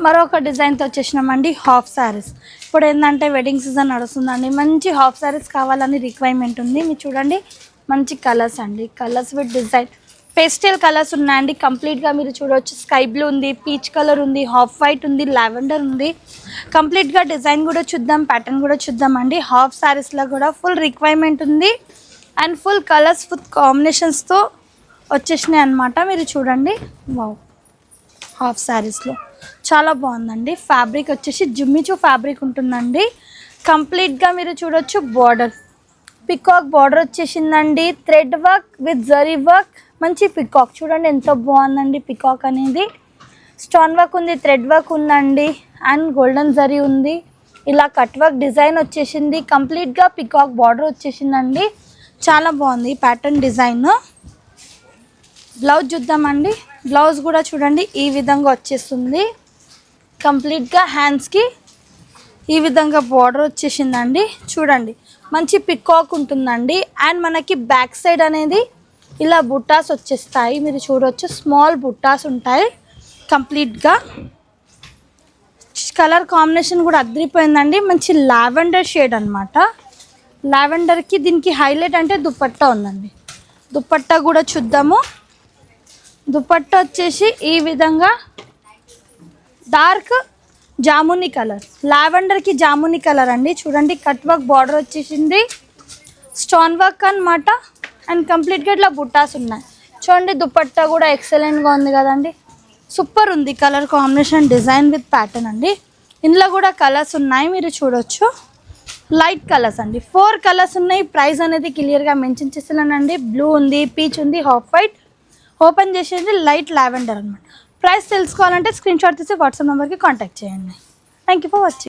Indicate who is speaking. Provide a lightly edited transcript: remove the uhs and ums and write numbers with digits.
Speaker 1: మరొక డిజైన్తో వచ్చేసినామండి హాఫ్ శారీస్. ఇప్పుడు ఏంటంటే వెడ్డింగ్ సీజన్ నడుస్తుందండి, మంచి హాఫ్ శారీస్ కావాలని రిక్వైర్మెంట్ ఉంది. మీరు చూడండి మంచి కలర్స్ అండి, colours with design pastel colours ఉన్నాయండి. కంప్లీట్గా మీరు చూడవచ్చు, స్కై బ్లూ ఉంది, పీచ్ కలర్ ఉంది, హాఫ్ వైట్ ఉంది, లావెండర్ ఉంది. కంప్లీట్గా డిజైన్ కూడా చూద్దాం, ప్యాటర్న్ కూడా చూద్దామండి. హాఫ్ శారీస్లో కూడా ఫుల్ రిక్వైర్మెంట్ ఉంది అండ్ ఫుల్ కలర్స్ ఫుల్ కాంబినేషన్స్తో వచ్చేసినాయి అనమాట. మీరు చూడండి, వావ్, హాఫ్ శారీస్లో చాలా బాగుందండి. ఫ్యాబ్రిక్ వచ్చేసి జుమ్మిచూ ఫ్యాబ్రిక్ ఉంటుందండి. కంప్లీట్గా మీరు చూడొచ్చు, బార్డర్ పికాక్ బార్డర్ వచ్చేసిందండి. Thread work with zari work, మంచి పికాక్ చూడండి ఎంత బాగుందండి. పికాక్ అనేది స్టోన్ వర్క్ ఉంది, థ్రెడ్ వర్క్ ఉందండి అండ్ గోల్డెన్ జరీ ఉంది. ఇలా కట్ వర్క్ డిజైన్ వచ్చేసింది. కంప్లీట్గా పికాక్ బార్డర్ వచ్చేసిందండి. చాలా బాగుంది ప్యాటర్న్ డిజైన్. బ్లౌజ్ చూద్దామండి. బ్లౌజ్ కూడా చూడండి ఈ విధంగా వచ్చేస్తుంది. కంప్లీట్గా హ్యాండ్స్కి ఈ విధంగా బార్డర్ వచ్చేసిందండి. చూడండి మంచి పికాక్ ఉంటుందండి అండ్ మనకి బ్యాక్ సైడ్ అనేది ఇలా బుట్టాస్ వచ్చేస్తాయి. మీరు చూడవచ్చు, స్మాల్ బుట్టాస్ ఉంటాయి. కంప్లీట్గా కలర్ కాంబినేషన్ కూడా అదిరిపోయిందండి. మంచి లావెండర్ షేడ్ అనమాట. లావెండర్కి దీనికి హైలైట్ అంటే దుపట్టా ఉందండి. దుపట్టా కూడా చూద్దాము. దుపట్టా వచ్చేసి ఈ విధంగా డార్క్ జామునీ కలర్, లావెండర్కి జామునీ కలర్ అండి. చూడండి కట్ వర్క్ బార్డర్ వచ్చేసింది, స్టోన్ వర్క్ అనమాట అండ్ కంప్లీట్గా ఇట్లా బుట్టాస్ ఉన్నాయి. చూడండి దుపట్టా కూడా ఎక్సలెంట్గా ఉంది కదండి, సూపర్ ఉంది. Colour combination design with pattern అండి. ఇందులో కూడా కలర్స్ ఉన్నాయి, మీరు చూడొచ్చు. లైట్ కలర్స్ అండి, 4 కలర్స్ ఉన్నాయి. ప్రైస్ అనేది క్లియర్గా మెన్షన్ చేస్తున్నానండి. బ్లూ ఉంది, పీచ్ ఉంది, హాఫ్ వైట్. ఓపెన్ చేసేది లైట్ లావెండర్ అనమాట. ప్రైస్ తెలుసుకోవాలంటే స్క్రీన్ షాట్ తీసి వాట్సాప్ నెంబర్కి కాంటాక్ట్ చేయండి. Thank you for watching.